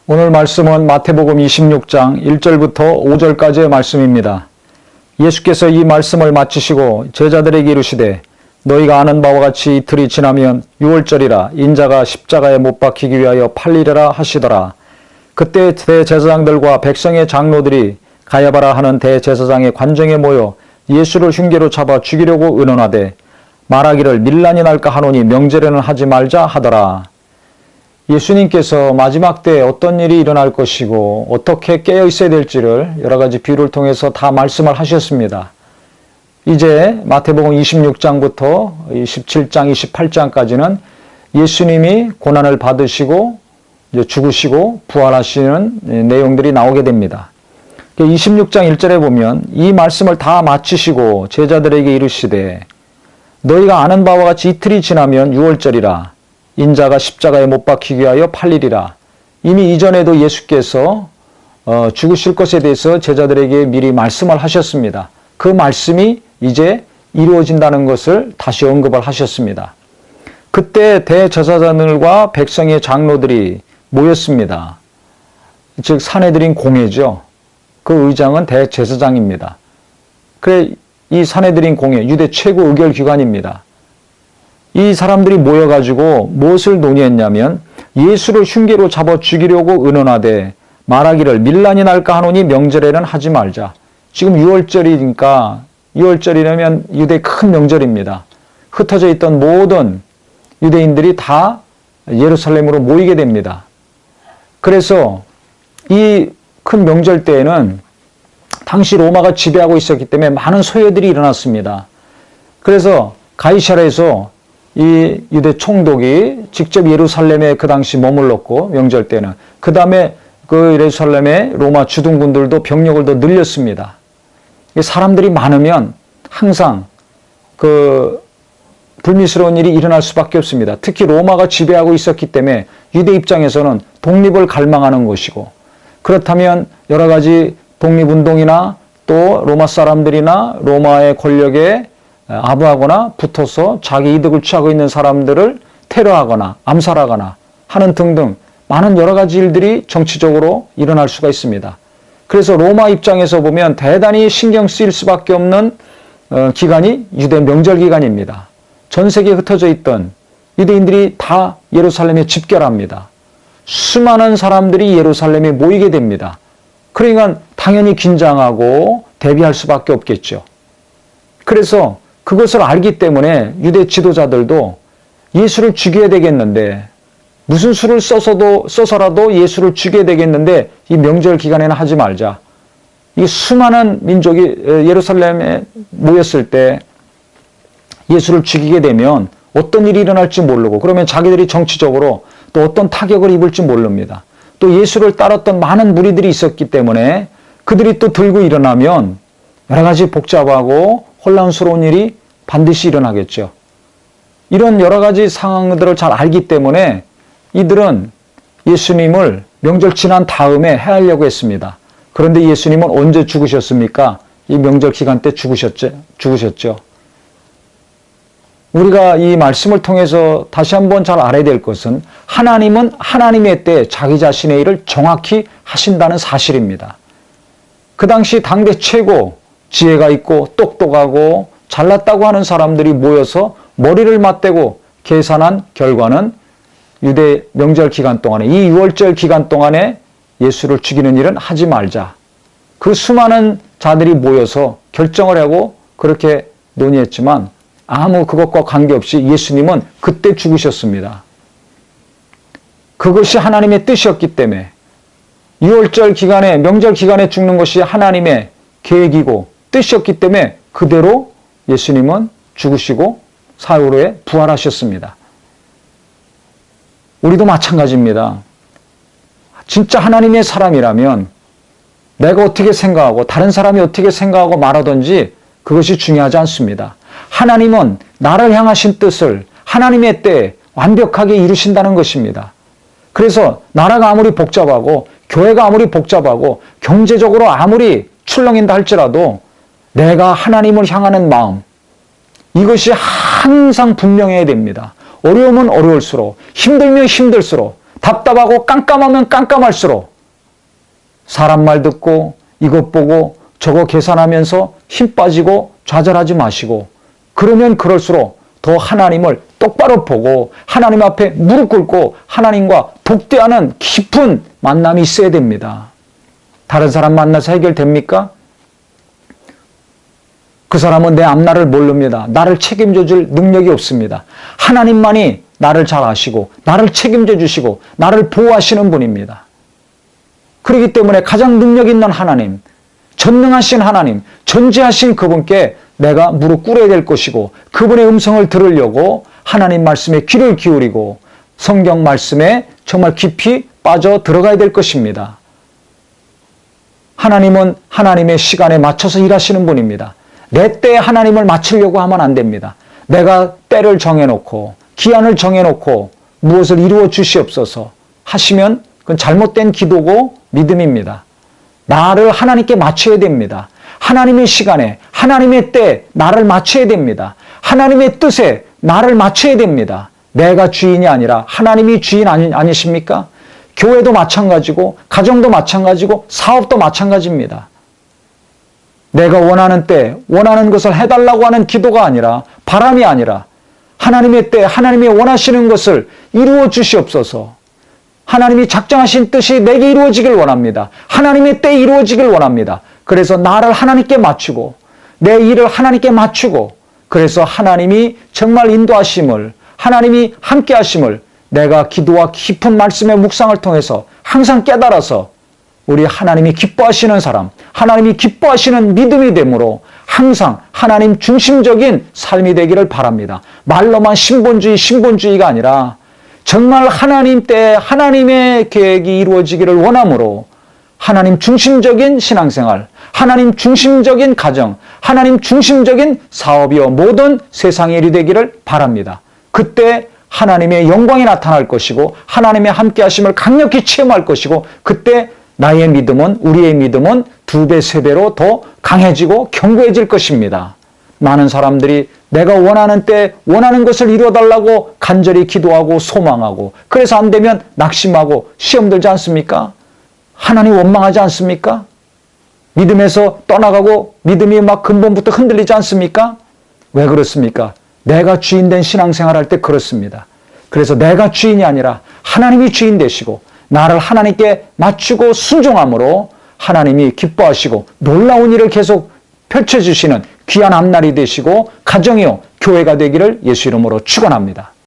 오늘 말씀은 마태복음 26장 1절부터 5절까지의 말씀입니다. 예수께서 이 말씀을 마치시고 제자들에게 이르시되 너희가 아는 바와 같이 이틀이 지나면 유월절이라 인자가 십자가에 못 박히기 위하여 팔리리라 하시더라. 그때 대제사장들과 백성의 장로들이 가야바라 하는 대제사장의 관정에 모여 예수를 흉계로 잡아 죽이려고 의논하되 말하기를 밀란이 날까 하노니 명절에는 하지 말자 하더라. 예수님께서 마지막 때에 어떤 일이 일어날 것이고 어떻게 깨어 있어야 될지를 여러 가지 비유를 통해서 다 말씀을 하셨습니다. 이제 마태복음 26장부터 27장, 28장까지는 예수님이 고난을 받으시고 이제 죽으시고 부활하시는 내용들이 나오게 됩니다. 26장 1절에 보면 이 말씀을 다 마치시고 제자들에게 이르시되 너희가 아는 바와 같이 이틀이 지나면 유월절이라 인자가 십자가에 못 박히기 위하여 팔리리라. 이미 이전에도 예수께서 죽으실 것에 대해서 제자들에게 미리 말씀을 하셨습니다. 그 말씀이 이제 이루어진다는 것을 다시 언급을 하셨습니다. 그때 대제사장들과 백성의 장로들이 모였습니다. 즉 산헤드린 공회죠. 그 의장은 대제사장입니다. 그래 이 산헤드린 공회, 유대 최고 의결기관입니다. 이 사람들이 모여가지고 무엇을 논의했냐면 예수를 흉계로 잡아 죽이려고 의논하되 말하기를 밀란이 날까 하노니 명절에는 하지 말자. 지금 6월절이니까 6월절이라면 유대 큰 명절입니다. 흩어져 있던 모든 유대인들이 다 예루살렘으로 모이게 됩니다. 그래서 이 큰 명절 때에는 당시 로마가 지배하고 있었기 때문에 많은 소요들이 일어났습니다. 그래서 가이사랴에서 이 유대 총독이 직접 예루살렘에 그 당시 머물렀고 명절 때는 그 다음에 그 예루살렘에 로마 주둔군들도 병력을 더 늘렸습니다. 사람들이 많으면 항상 그 불미스러운 일이 일어날 수밖에 없습니다. 특히 로마가 지배하고 있었기 때문에 유대 입장에서는 독립을 갈망하는 것이고 그렇다면 여러 가지 독립운동이나 또 로마 사람들이나 로마의 권력에 아부하거나 붙어서 자기 이득을 취하고 있는 사람들을 테러하거나 암살하거나 하는 등등 많은 여러 가지 일들이 정치적으로 일어날 수가 있습니다. 그래서 로마 입장에서 보면 대단히 신경 쓰일 수밖에 없는 기간이 유대 명절 기간입니다. 전 세계에 흩어져 있던 유대인들이 다 예루살렘에 집결합니다. 수많은 사람들이 예루살렘에 모이게 됩니다. 그러니까 당연히 긴장하고 대비할 수밖에 없겠죠. 그래서 그것을 알기 때문에 유대 지도자들도 예수를 죽여야 되겠는데 무슨 수를 써서라도 예수를 죽여야 되겠는데 이 명절 기간에는 하지 말자. 이 수많은 민족이 예루살렘에 모였을 때 예수를 죽이게 되면 어떤 일이 일어날지 모르고 그러면 자기들이 정치적으로 또 어떤 타격을 입을지 모릅니다. 또 예수를 따랐던 많은 무리들이 있었기 때문에 그들이 또 들고 일어나면 여러 가지 복잡하고 혼란스러운 일이 반드시 일어나겠죠. 이런 여러 가지 상황들을 잘 알기 때문에 이들은 예수님을 명절 지난 다음에 해하려고 했습니다. 그런데 예수님은 언제 죽으셨습니까? 이 명절 기간 때 죽으셨죠. 우리가 이 말씀을 통해서 다시 한번 잘 알아야 될 것은 하나님은 하나님의 때에 자기 자신의 일을 정확히 하신다는 사실입니다. 그 당시 당대 최고 지혜가 있고 똑똑하고 잘났다고 하는 사람들이 모여서 머리를 맞대고 계산한 결과는 유대 명절 기간 동안에 이 유월절 기간 동안에 예수를 죽이는 일은 하지 말자. 그 수많은 자들이 모여서 결정을 하고 그렇게 논의했지만 아무 그것과 관계없이 예수님은 그때 죽으셨습니다. 그것이 하나님의 뜻이었기 때문에 유월절 기간에 명절 기간에 죽는 것이 하나님의 계획이고 뜻이었기 때문에 그대로 예수님은 죽으시고 사흘 후에 부활하셨습니다. 우리도 마찬가지입니다. 진짜 하나님의 사람이라면 내가 어떻게 생각하고 다른 사람이 어떻게 생각하고 말하든지 그것이 중요하지 않습니다. 하나님은 나를 향하신 뜻을 하나님의 때에 완벽하게 이루신다는 것입니다. 그래서 나라가 아무리 복잡하고 교회가 아무리 복잡하고 경제적으로 아무리 출렁인다 할지라도 내가 하나님을 향하는 마음 이것이 항상 분명해야 됩니다. 어려우면 어려울수록 힘들면 힘들수록 답답하고 깜깜하면 깜깜할수록 사람 말 듣고 이것 보고 저거 계산하면서 힘 빠지고 좌절하지 마시고, 그러면 그럴수록 더 하나님을 똑바로 보고 하나님 앞에 무릎 꿇고 하나님과 복대하는 깊은 만남이 있어야 됩니다. 다른 사람 만나서 해결됩니까? 그 사람은 내 앞날을 모릅니다. 나를 책임져 줄 능력이 없습니다. 하나님만이 나를 잘 아시고 나를 책임져 주시고 나를 보호하시는 분입니다. 그렇기 때문에 가장 능력 있는 하나님, 전능하신 하나님, 전지하신 그분께 내가 무릎 꿇어야 될 것이고, 그분의 음성을 들으려고 하나님 말씀에 귀를 기울이고 성경 말씀에 정말 깊이 빠져 들어가야 될 것입니다. 하나님은 하나님의 시간에 맞춰서 일하시는 분입니다. 내 때에 하나님을 맞추려고 하면 안 됩니다. 내가 때를 정해놓고 기한을 정해놓고 무엇을 이루어 주시옵소서 하시면 그건 잘못된 기도고 믿음입니다. 나를 하나님께 맞춰야 됩니다. 하나님의 시간에 하나님의 때에 나를 맞춰야 됩니다. 하나님의 뜻에 나를 맞춰야 됩니다. 내가 주인이 아니라 하나님이 주인 아니십니까? 교회도 마찬가지고 가정도 마찬가지고 사업도 마찬가지입니다. 내가 원하는 때 원하는 것을 해달라고 하는 기도가 아니라, 바람이 아니라 하나님의 때 하나님이 원하시는 것을 이루어 주시옵소서. 하나님이 작정하신 뜻이 내게 이루어지길 원합니다. 하나님의 때에 이루어지길 원합니다. 그래서 나를 하나님께 맞추고 내 일을 하나님께 맞추고, 그래서 하나님이 정말 인도하심을, 하나님이 함께 하심을 내가 기도와 깊은 말씀의 묵상을 통해서 항상 깨달아서 우리 하나님이 기뻐하시는 사람, 하나님이 기뻐하시는 믿음이 되므로 항상 하나님 중심적인 삶이 되기를 바랍니다. 말로만 신본주의가 아니라 정말 하나님 때에 하나님의 계획이 이루어지기를 원하므로 하나님 중심적인 신앙생활, 하나님 중심적인 가정, 하나님 중심적인 사업이요 모든 세상의 일이 되기를 바랍니다. 그때 하나님의 영광이 나타날 것이고 하나님의 함께 하심을 강력히 체험할 것이고, 그때 나의 믿음은, 우리의 믿음은 2배, 3배로 더 강해지고 견고해질 것입니다. 많은 사람들이 내가 원하는 때 원하는 것을 이루어달라고 간절히 기도하고 소망하고, 그래서 안 되면 낙심하고 시험 들지 않습니까? 하나님 원망하지 않습니까? 믿음에서 떠나가고 믿음이 막 근본부터 흔들리지 않습니까? 왜 그렇습니까? 내가 주인 된 신앙생활 할 때 그렇습니다. 그래서 내가 주인이 아니라 하나님이 주인 되시고 나를 하나님께 맞추고 순종함으로 하나님이 기뻐하시고 놀라운 일을 계속 펼쳐주시는 귀한 앞날이 되시고 가정이요 교회가 되기를 예수 이름으로 축원합니다.